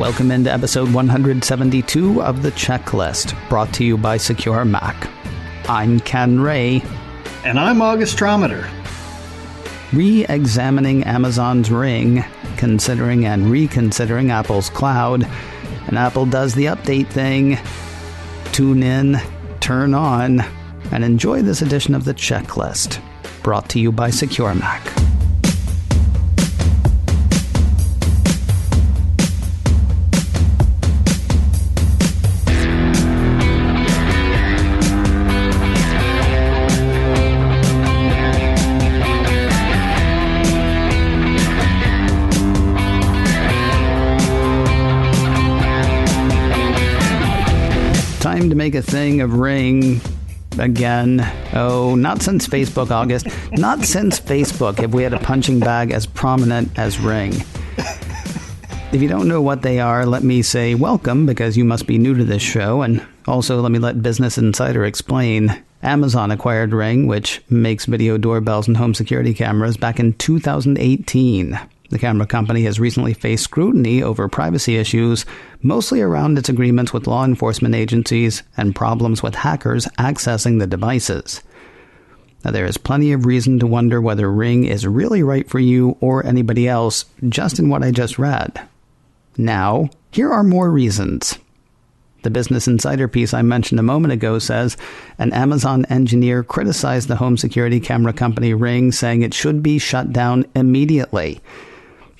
Welcome into episode 172 of The Checklist, brought to you by Secure Mac. I'm Ken Ray. And I'm Augustrometer. Re-examining Amazon's Ring, considering and reconsidering Apple's Cloud, and Apple does the update thing. Tune in, turn on, and enjoy this edition of The Checklist, brought to you by Secure Mac. Time to make a thing of Ring again. Oh, not since Facebook, August. Not since Facebook have we had a punching bag as prominent as Ring. If you don't know what they are, let me say welcome, because you must be new to this show, and also let me let Business Insider explain. Amazon acquired Ring, which makes video doorbells and home security cameras, back in 2018. The camera company has recently faced scrutiny over privacy issues, mostly around its agreements with law enforcement agencies and problems with hackers accessing the devices. Now, there is plenty of reason to wonder whether Ring is really right for you or anybody else, just in what I just read. Now, here are more reasons. The Business Insider piece I mentioned a moment ago says an Amazon engineer criticized the home security camera company Ring, saying it should be shut down immediately.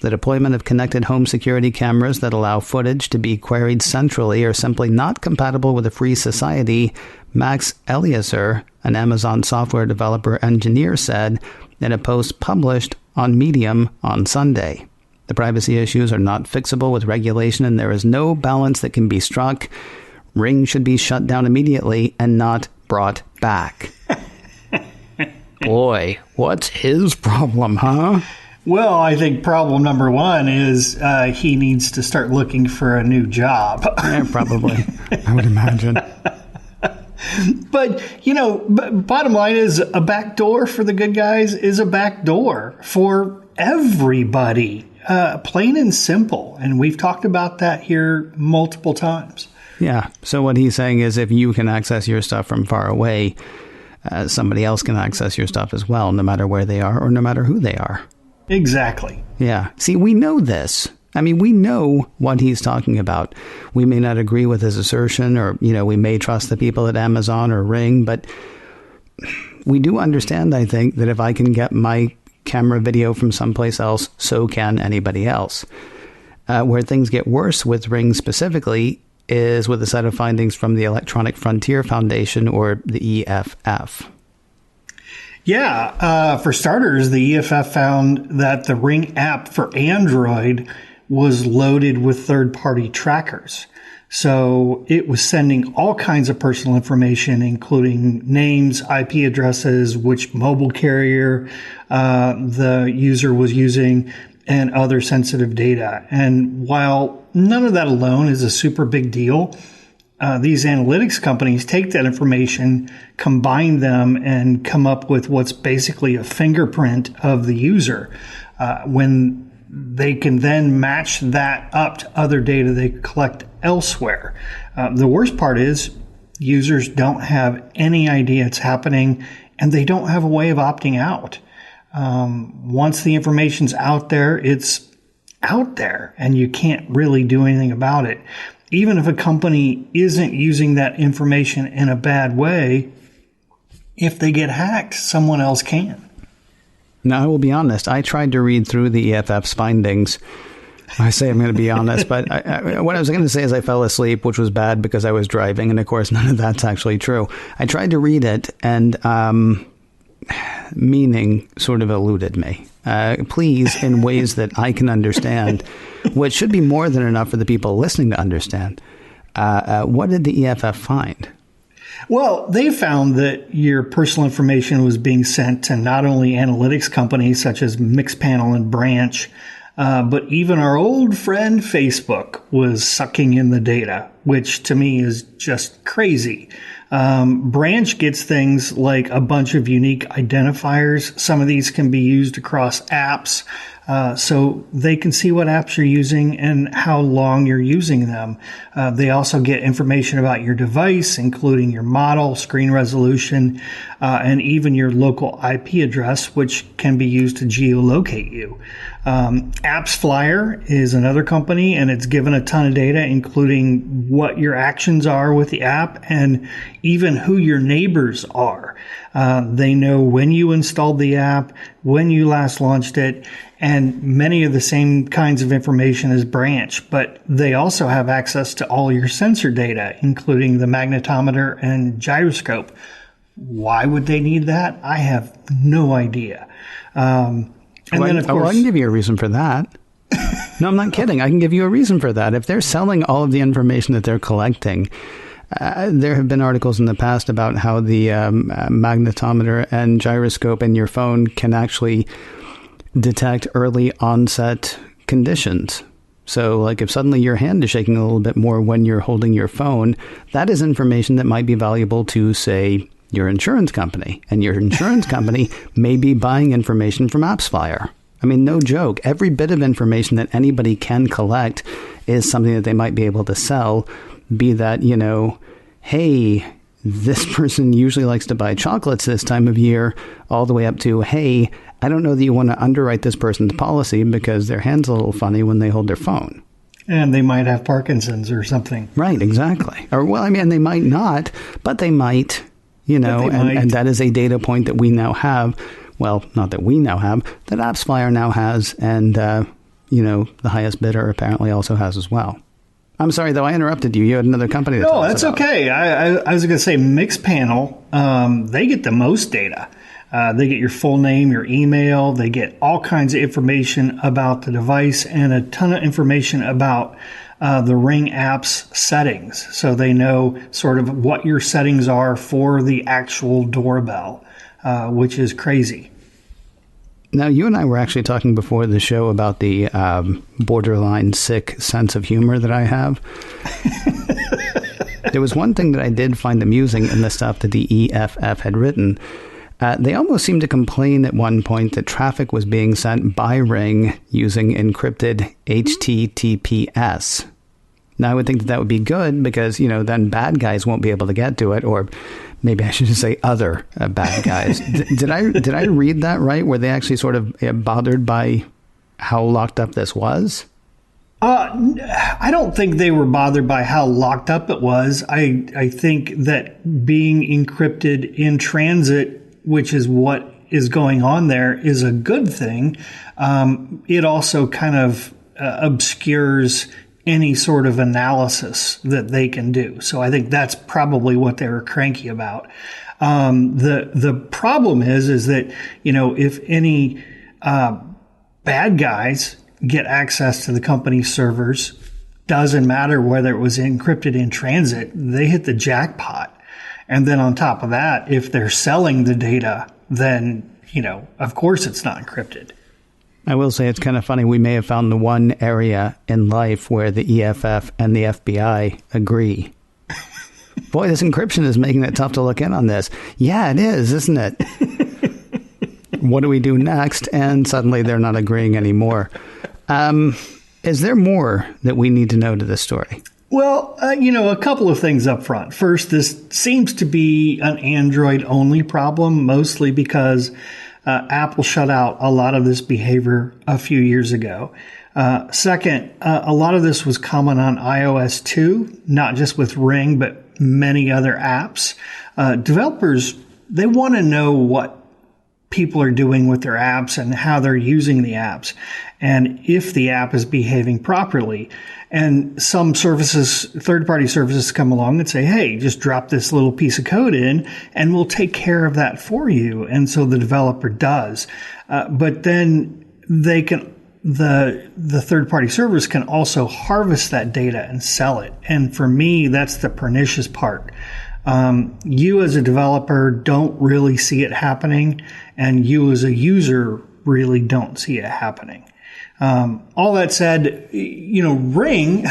The deployment of connected home security cameras that allow footage to be queried centrally are simply not compatible with a free society, Max Eliezer, an Amazon software developer engineer, said in a post published on Medium on Sunday. The privacy issues are not fixable with regulation, and there is no balance that can be struck. Ring should be shut down immediately and not brought back. Boy, what's his problem, huh? Well, I think problem number one is he needs to start looking for a new job. Yeah, probably. I would imagine. But, bottom line is a back door for the good guys is a back door for everybody. Plain and simple. And we've talked about that here multiple times. Yeah. So what he's saying is if you can access your stuff from far away, somebody else can access your stuff as well, no matter where they are or no matter who they are. Exactly. Yeah. See, we know this. I mean, we know what he's talking about. We may not agree with his assertion, or, we may trust the people at Amazon or Ring, but we do understand, I think, that if I can get my camera video from someplace else, so can anybody else. Where things get worse with Ring specifically is with a set of findings from the Electronic Frontier Foundation, or the EFF. Yeah, for starters, the EFF found that the Ring app for Android was loaded with third-party trackers. So it was sending all kinds of personal information, including names, IP addresses, which mobile carrier the user was using, and other sensitive data. And while none of that alone is a super big deal, these analytics companies take that information, combine them, and come up with what's basically a fingerprint of the user. When they can then match that up to other data they collect elsewhere. The worst part is users don't have any idea it's happening, and they don't have a way of opting out. Once the information's out there, it's out there, and you can't really do anything about it. Even if a company isn't using that information in a bad way, if they get hacked, someone else can. Now, I will be honest. I tried to read through the EFF's findings. I say I'm going to be honest, but what I was going to say is I fell asleep, which was bad because I was driving. And of course, none of that's actually true. I tried to read it, and meaning sort of eluded me. Please, in ways that I can understand, which should be more than enough for the people listening to understand. What did the EFF find? Well, they found that your personal information was being sent to not only analytics companies such as Mixpanel and Branch, but even our old friend Facebook was sucking in the data, which to me is just crazy. Branch gets things like a bunch of unique identifiers. Some of these can be used across apps. so they can see what apps you're using and how long you're using them. They also get information about your device, including your model, screen resolution, and even your local IP address, which can be used to geolocate you. AppsFlyer is another company, and it's given a ton of data, including what your actions are with the app and even who your neighbors are. They know when you installed the app, when you last launched it, and many of the same kinds of information as Branch, but they also have access to all your sensor data, including the magnetometer and gyroscope. Why would they need that? I have no idea. Then, of course, I can give you a reason for that. No, I'm not kidding. I can give you a reason for that. If they're selling all of the information that they're collecting, there have been articles in the past about how the magnetometer and gyroscope in your phone can actually detect early onset conditions. So like if suddenly your hand is shaking a little bit more when you're holding your phone, that is information that might be valuable to, say, your insurance company. And your insurance company may be buying information from AppsFlyer. I mean, no joke. Every bit of information that anybody can collect is something that they might be able to sell. Be that, hey, this person usually likes to buy chocolates this time of year, all the way up to, hey, I don't know that you want to underwrite this person's policy because their hand's a little funny when they hold their phone. And they might have Parkinson's or something. Right, exactly. Or, well, I mean, they might not, but they might, and that is a data point that we now have. Well, not that we now have, that AppsFlyer now has, and, the highest bidder apparently also has as well. I'm sorry, though, I interrupted you. You had another company to tell us about. Okay. I was going to say Mixpanel, they get the most data. They get your full name, your email. They get all kinds of information about the device and a ton of information about the Ring app's settings. So they know sort of what your settings are for the actual doorbell, which is crazy. Now, you and I were actually talking before the show about the borderline sick sense of humor that I have. There was one thing that I did find amusing in the stuff that the EFF had written. They almost seemed to complain at one point that traffic was being sent by Ring using encrypted HTTPS. Now, I would think that would be good because, then bad guys won't be able to get to it, or maybe I should just say other bad guys. Did I read that right? Were they actually sort of bothered by how locked up this was? I don't think they were bothered by how locked up it was. I think that being encrypted in transit, which is what is going on there, is a good thing. It also kind of obscures any sort of analysis that they can do. So I think that's probably what they were cranky about. The problem is that, if any bad guys get access to the company's servers, doesn't matter whether it was encrypted in transit, they hit the jackpot. And then on top of that, if they're selling the data, then, of course it's not encrypted. I will say it's kind of funny. We may have found the one area in life where the EFF and the FBI agree. Boy, this encryption is making it tough to look in on this. Yeah, it is, isn't it? What do we do next? And suddenly they're not agreeing anymore. Is there more that we need to know to this story? Well, a couple of things up front. First, this seems to be an Android-only problem, mostly because Apple shut out a lot of this behavior a few years ago. Second, a lot of this was common on iOS 2, not just with Ring, but many other apps. Developers, they want to know what people are doing with their apps and how they're using the apps, and if the app is behaving properly. And some services, third-party services, come along and say, hey, just drop this little piece of code in and we'll take care of that for you. And so the developer does. But then they can, the third-party service can also harvest that data and sell it. And for me, that's the pernicious part. You as a developer don't really see it happening, and you as a user really don't see it happening. All that said, Ring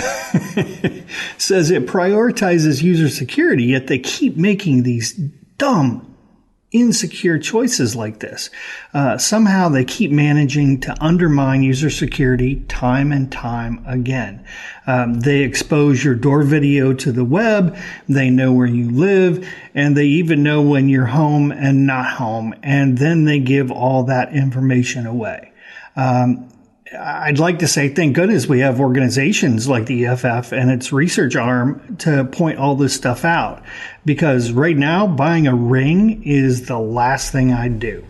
says it prioritizes user security, yet they keep making these dumb, insecure choices like this. Somehow they keep managing to undermine user security time and time again. They expose your door video to the web. They know where you live, and they even know when you're home and not home. And then they give all that information away. I'd like to say, thank goodness we have organizations like the EFF and its research arm to point all this stuff out. Because right now, buying a ring is the last thing I'd do.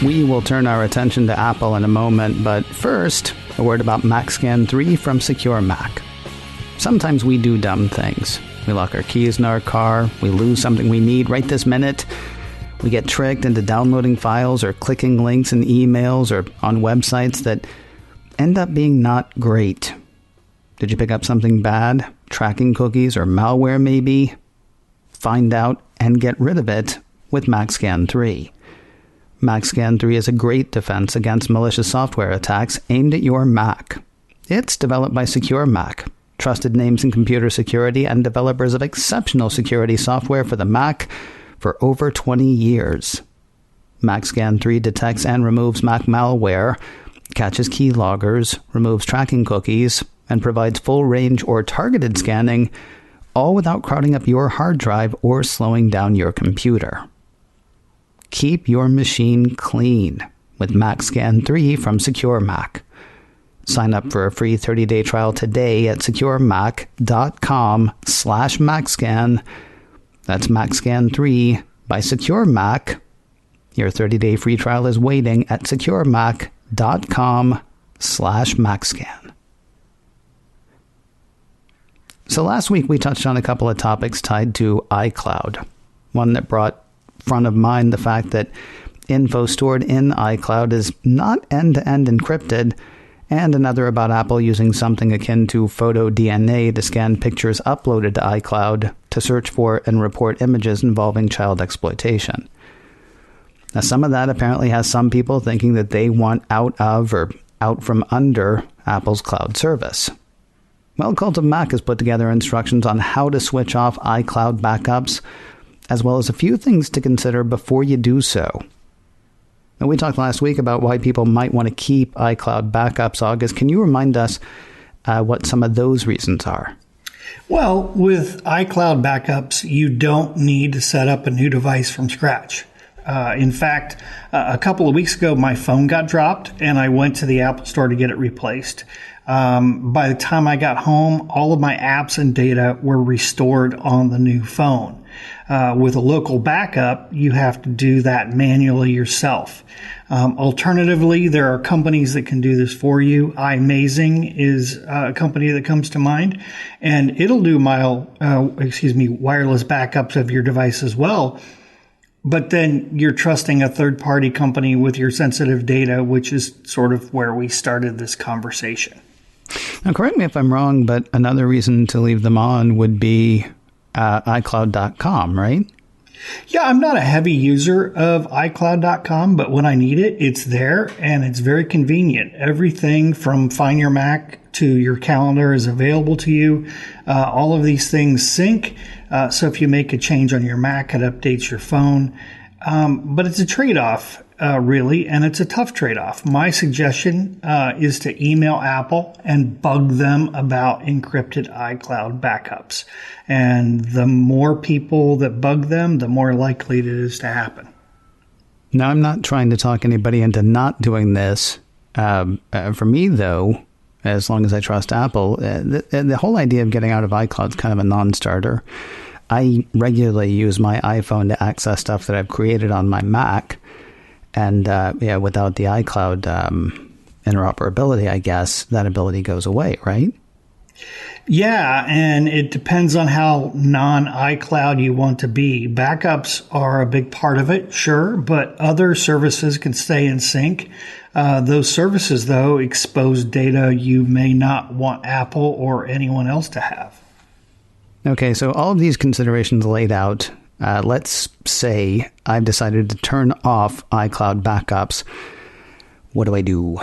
We will turn our attention to Apple in a moment, but first, a word about MacScan 3 from Secure Mac. Sometimes we do dumb things. We lock our keys in our car, we lose something we need right this minute, we get tricked into downloading files or clicking links in emails or on websites that end up being not great. Did you pick up something bad? Tracking cookies or malware maybe? Find out and get rid of it with MacScan 3. MacScan 3 is a great defense against malicious software attacks aimed at your Mac. It's developed by Secure Mac, trusted names in computer security and developers of exceptional security software for the Mac for over 20 years. MacScan 3 detects and removes Mac malware, catches keyloggers, removes tracking cookies, and provides full range or targeted scanning, all without crowding up your hard drive or slowing down your computer. Keep your machine clean with MacScan 3 from Secure Mac. Sign up for a free 30-day trial today at securemac.com/MacScan. That's MacScan 3 by Secure Mac. Your 30-day free trial is waiting at securemac.com/MacScan. So last week we touched on a couple of topics tied to iCloud. One that brought front of mind the fact that info stored in iCloud is not end-to-end encrypted, and another about Apple using something akin to photo DNA to scan pictures uploaded to iCloud to search for and report images involving child exploitation. Now, some of that apparently has some people thinking that they want out of or out from under Apple's cloud service. Well, Cult of Mac has put together instructions on how to switch off iCloud backups, as well as a few things to consider before you do so. Now, we talked last week about why people might want to keep iCloud backups. August, can you remind us what some of those reasons are? Well, with iCloud backups, you don't need to set up a new device from scratch. In fact, a couple of weeks ago, my phone got dropped, and I went to the Apple Store to get it replaced. By the time I got home, all of my apps and data were restored on the new phone. With a local backup, you have to do that manually yourself. Alternatively, there are companies that can do this for you. iMazing is a company that comes to mind, and it'll do wireless backups of your device as well. But then you're trusting a third-party company with your sensitive data, which is sort of where we started this conversation. Now, correct me if I'm wrong, but another reason to leave them on would be iCloud.com, right? Yeah, I'm not a heavy user of iCloud.com, but when I need it, it's there and it's very convenient. Everything from Find Your Mac to your calendar is available to you. All of these things sync. So if you make a change on your Mac, it updates your phone. But it's a trade-off, really, and it's a tough trade-off. My suggestion is to email Apple and bug them about encrypted iCloud backups. And the more people that bug them, the more likely it is to happen. Now, I'm not trying to talk anybody into not doing this. For me, though, as long as I trust Apple, the whole idea of getting out of iCloud is kind of a non-starter. I regularly use my iPhone to access stuff that I've created on my Mac. And without the iCloud interoperability, I guess that ability goes away, right? Yeah, and it depends on how non-iCloud you want to be. Backups are a big part of it, sure, but other services can stay in sync. Those services, though, expose data you may not want Apple or anyone else to have. Okay, so all of these considerations laid out, let's say I've decided to turn off iCloud backups. What do I do?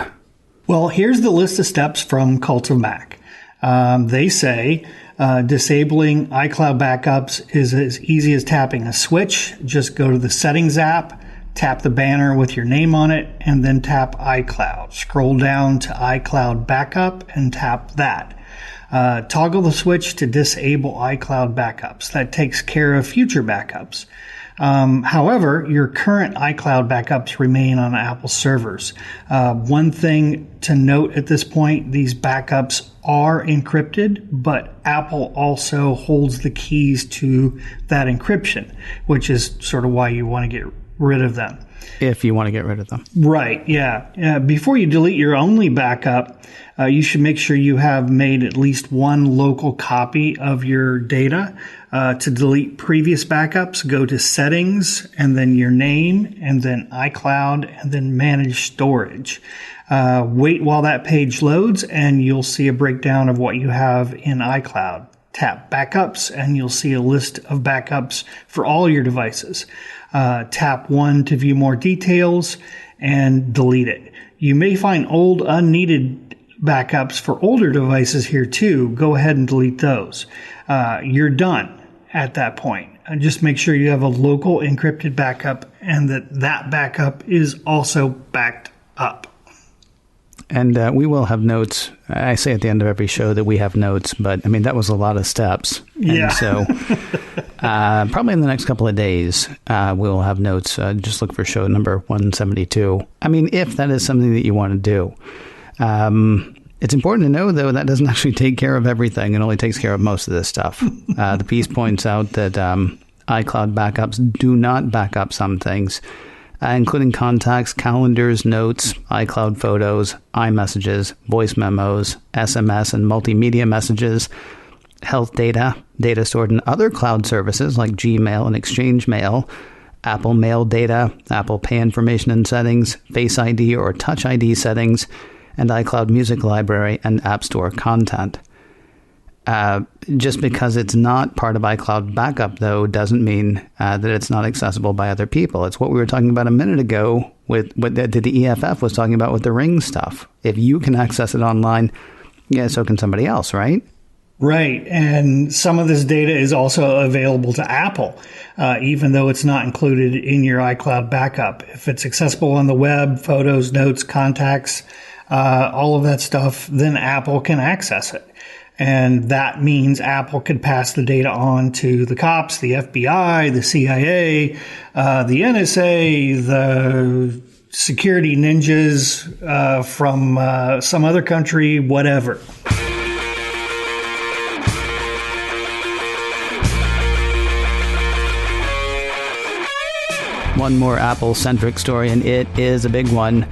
Well, here's the list of steps from Cult of Mac. They say disabling iCloud backups is as easy as tapping a switch. Just go to the Settings app, tap the banner with your name on it, and then tap iCloud. Scroll down to iCloud Backup and tap that. Toggle the switch to disable iCloud backups. That takes care of future backups. However, your current iCloud backups remain on Apple servers. One thing to note at this point, these backups are encrypted, but Apple also holds the keys to that encryption, which is sort of why you want to get rid of them. If you want to get rid of them. Right, yeah. Before you delete your only backup, you should make sure you have made at least one local copy of your data. To delete previous backups, go to Settings, and then your name, and then iCloud, and then Manage Storage. Wait while that page loads, and you'll see a breakdown of what you have in iCloud. Tap Backups, and you'll see a list of backups for all your devices. Tap 1 to view more details, and delete it. You may find old, unneeded backups for older devices here too. Go ahead and delete those. You're done at that point. Just make sure you have a local encrypted backup and that backup is also backed up. And we will have notes. I say at the end of every show that we have notes, but I mean, that was a lot of steps. Yeah. And so probably in the next couple of days, we'll have notes. Just look for show number 172. I mean, if that is something that you want to do. It's important to know, though, that doesn't actually take care of everything. It only takes care of most of this stuff. The piece points out that iCloud backups do not back up some things, including contacts, calendars, notes, iCloud photos, iMessages, voice memos, SMS and multimedia messages, health data, data stored in other cloud services like Gmail and Exchange Mail, Apple Mail data, Apple Pay information and settings, Face ID or Touch ID settings, and iCloud Music Library and App Store content. Just because it's not part of iCloud Backup, though, doesn't mean that it's not accessible by other people. It's what we were talking about a minute ago with what the EFF was talking about with the Ring stuff. If you can access it online, yeah, so can somebody else, right? Right. And some of this data is also available to Apple, even though it's not included in your iCloud Backup. If it's accessible on the web, photos, notes, contacts, all of that stuff, then Apple can access it. And that means Apple could pass the data on to the cops, the FBI, the CIA, the NSA, the security ninjas from some other country, whatever. One more Apple-centric story, and it is a big one.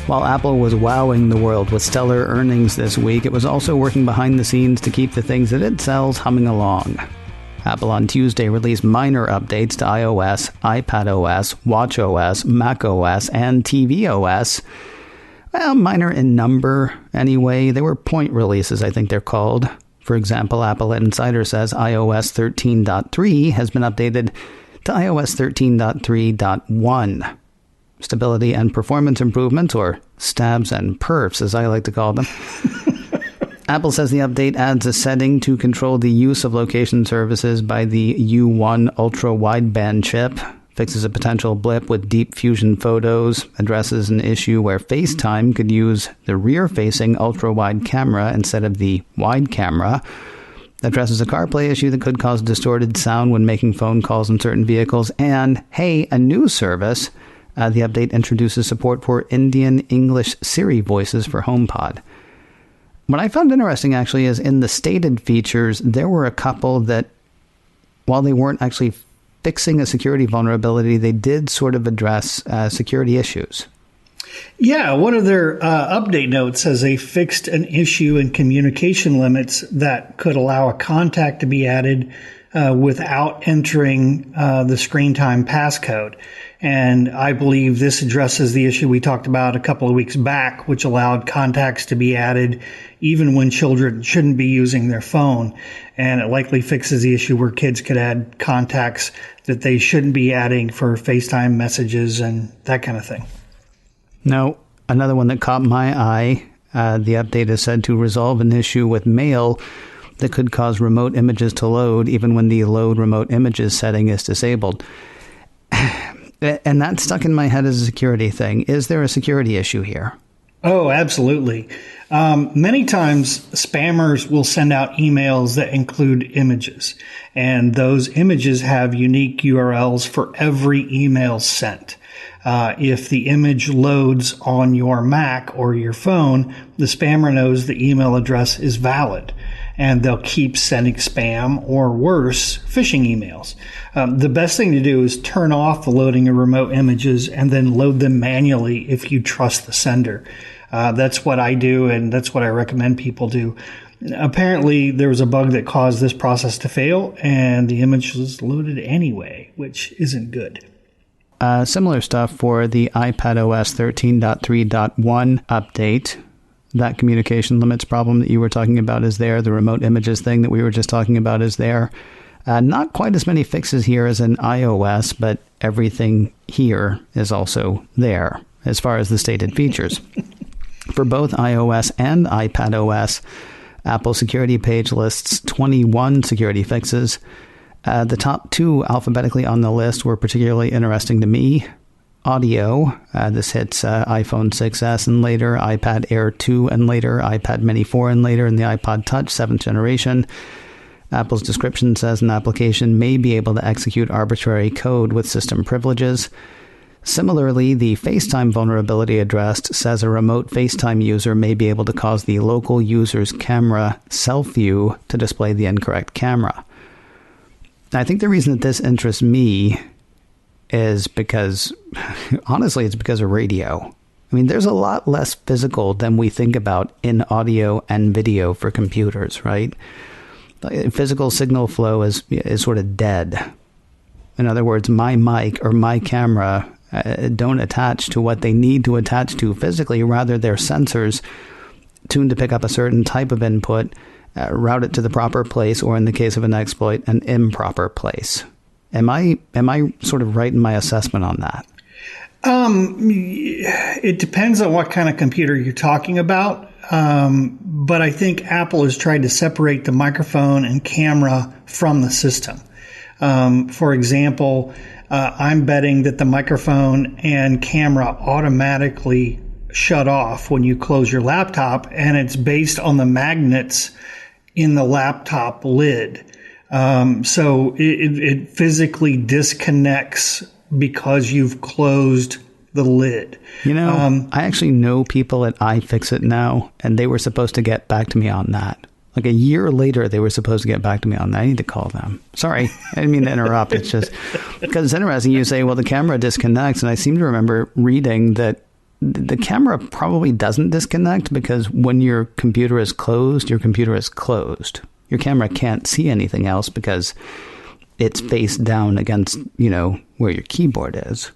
While Apple was wowing the world with stellar earnings this week, it was also working behind the scenes to keep the things that it sells humming along. Apple on Tuesday released minor updates to iOS, iPadOS, watchOS, macOS, and tvOS. Well, minor in number, anyway. They were point releases, I think they're called. For example, Apple Insider says iOS 13.3 has been updated to iOS 13.3.1. Stability and performance improvements, or stabs and perfs, as I like to call them. Apple says the update adds a setting to control the use of location services by the U1 ultra-wideband chip, fixes a potential blip with Deep Fusion Photos, addresses an issue where FaceTime could use the rear-facing ultra-wide camera instead of the wide camera, addresses a CarPlay issue that could cause distorted sound when making phone calls in certain vehicles, and, hey, a new service. The update introduces support for Indian English Siri voices for HomePod. What I found interesting, actually, is in the stated features, there were a couple that, while they weren't actually fixing a security vulnerability, they did sort of address security issues. Yeah, one of their update notes says they fixed an issue in communication limits that could allow a contact to be added without entering the screen time passcode. And I believe this addresses the issue we talked about a couple of weeks back, which allowed contacts to be added even when children shouldn't be using their phone. And it likely fixes the issue where kids could add contacts that they shouldn't be adding for FaceTime messages and that kind of thing. Now, Another one that caught my eye, the update is said to resolve an issue with Mail that could cause remote images to load even when the load remote images setting is disabled. And that stuck in my head as a security thing. Is there a security issue here? Oh, absolutely. Many times spammers will send out emails that include images, and those images have unique URLs for every email sent. If the image loads on your Mac or your phone, the spammer knows the email address is valid, and they'll keep sending spam or worse, phishing emails. The best thing to do is turn off the loading of remote images and then load them manually if you trust the sender. That's what I do, and that's what I recommend people do. Apparently, there was a bug that caused this process to fail, and the image was loaded anyway, which isn't good. Similar stuff for the iPadOS 13.3.1 update. That communication limits problem that you were talking about is there. The remote images thing that we were just talking about is there. Not quite as many fixes here as in iOS, but everything here is also there as far as the stated features. For both iOS and iPadOS, Apple Security Page lists 21 security fixes. The top 2 alphabetically on the list were particularly interesting to me. Audio, this hits iPhone 6s and later, iPad Air 2 and later, iPad Mini 4 and later, and the iPod Touch 7th generation. Apple's description says an application may be able to execute arbitrary code with system privileges. Similarly, the FaceTime vulnerability addressed says a remote FaceTime user may be able to cause the local user's camera self-view to display the incorrect camera. I think the reason that this interests me is because, honestly, it's because of radio. I mean, there's a lot less physical than we think about in audio and video for computers, right? Physical signal flow is sort of dead. In other words, my mic or my camera don't attach to what they need to attach to physically. Rather, they're sensors tuned to pick up a certain type of input, route it to the proper place, or in the case of an exploit, an improper place. Am I sort of right in my assessment on that? It depends on what kind of computer you're talking about. But I think Apple has tried to separate the microphone and camera from the system. For example, I'm betting that the microphone and camera automatically shut off when you close your laptop, and it's based on the magnets in the laptop lid. So it physically disconnects because you've closed the lid. You know, I actually know people at iFixit now, and they were supposed to get back to me on that. Like a year later, they were supposed to get back to me on that. I need to call them. Sorry, I didn't mean to interrupt. It's just because it's interesting. You say, well, the camera disconnects. And I seem to remember reading that the camera probably doesn't disconnect because when your computer is closed, your computer is closed. Your camera can't see anything else because it's face down against, where your keyboard is.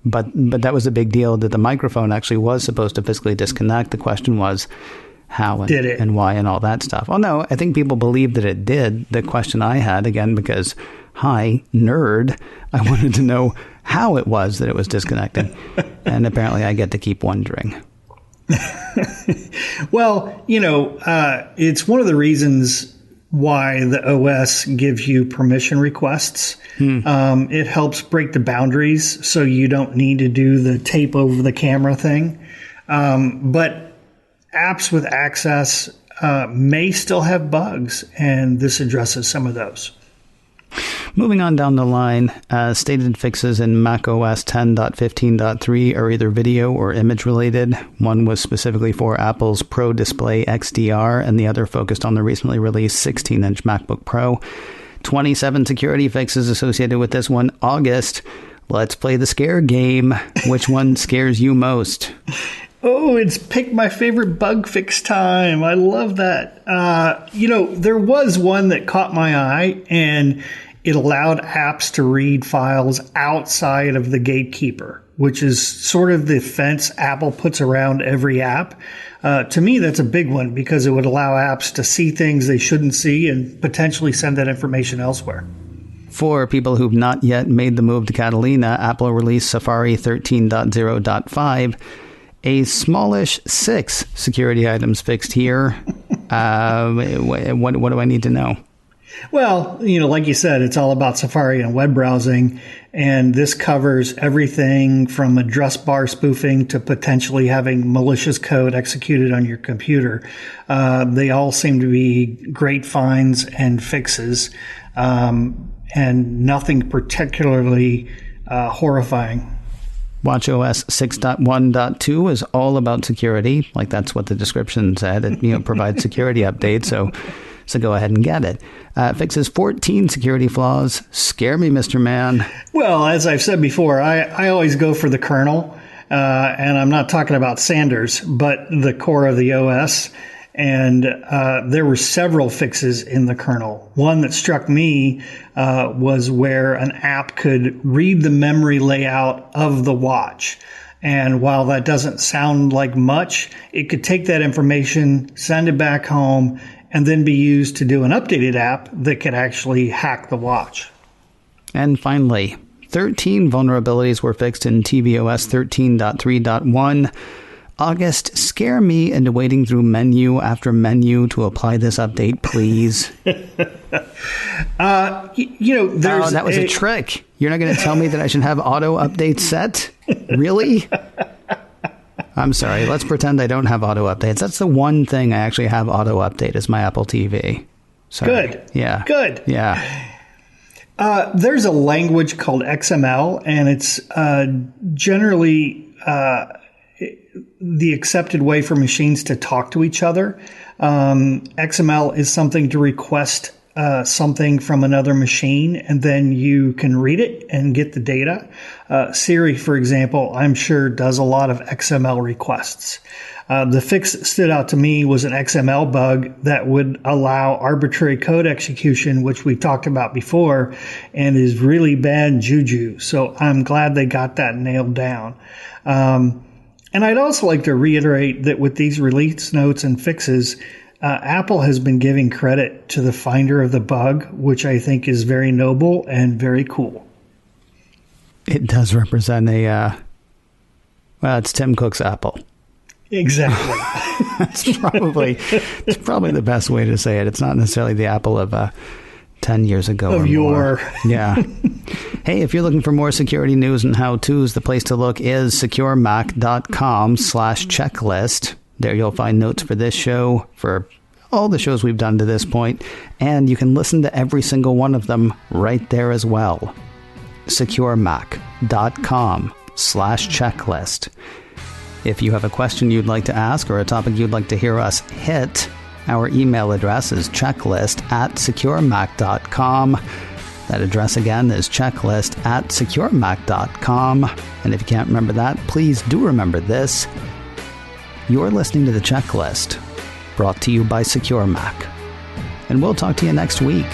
But that was a big deal that the microphone actually was supposed to physically disconnect. The question was how and why and all that stuff. Oh, no, I think people believe that it did. The question I had, again, because, hi, nerd, I wanted to know how it was that it was disconnecting. And apparently I get to keep wondering. Well, it's one of the reasons why the OS gives you permission requests. It helps break the boundaries so you don't need to do the tape over the camera thing. But apps with access may still have bugs, and this addresses some of those. Moving on down the line, stated fixes in macOS 10.15.3 are either video or image related. One was specifically for Apple's Pro Display XDR, and the other focused on the recently released 16-inch MacBook Pro. 27 security fixes associated with this one. August, let's play the scare game. Which one scares you most? Oh, it's pick my favorite bug fix time. I love that. There was one that caught my eye, and it allowed apps to read files outside of the gatekeeper, which is sort of the fence Apple puts around every app. To me, that's a big one because it would allow apps to see things they shouldn't see and potentially send that information elsewhere. For people who've not yet made the move to Catalina, Apple released Safari 13.0.5. A smallish 6 security items fixed here. What do I need to know? Well, like you said, it's all about Safari and web browsing, and this covers everything from address bar spoofing to potentially having malicious code executed on your computer. They all seem to be great finds and fixes, and nothing particularly horrifying. WatchOS 6.1.2 is all about security. Like, that's what the description said. It provides security updates, so go ahead and get it. Fixes 14 security flaws. Scare me, Mr. Man. Well, as I've said before, I always go for the kernel, and I'm not talking about Sanders, but the core of the OS. And there were several fixes in the kernel. One that struck me was where an app could read the memory layout of the watch. And while that doesn't sound like much, it could take that information, send it back home, and then be used to do an updated app that could actually hack the watch. And finally, 13 vulnerabilities were fixed in tvOS 13.3.1. August, scare me into wading through menu after menu to apply this update, please. That was a trick. You're not going to tell me that I should have auto updates set? Really? I'm sorry. Let's pretend I don't have auto updates. That's the one thing I actually have auto update is my Apple TV. Sorry. Good. Yeah. Good. Yeah. There's a language called XML, and it's generally the accepted way for machines to talk to each other. XML is something to request something from another machine, and then you can read it and get the data. Siri, for example, I'm sure does a lot of XML requests. The fix that stood out to me was an XML bug that would allow arbitrary code execution, which we talked about before, and is really bad juju. So I'm glad they got that nailed down. And I'd also like to reiterate that with these release notes and fixes, Apple has been giving credit to the finder of the bug, which I think is very noble and very cool. It does represent it's Tim Cook's Apple. Exactly. It's probably the best way to say it. It's not necessarily the Apple of 10 years ago of or your more. Yeah. Hey, if you're looking for more security news and how-tos, the place to look is securemac.com/checklist. There you'll find notes for this show, for all the shows we've done to this point, and you can listen to every single one of them right there as well. securemac.com/checklist. If you have a question you'd like to ask or a topic you'd like to hear us hit, our email address is checklist@securemac.com. That address again is checklist@securemac.com. And if you can't remember that, please do remember this. You're listening to The Checklist, brought to you by Secure Mac. And we'll talk to you next week.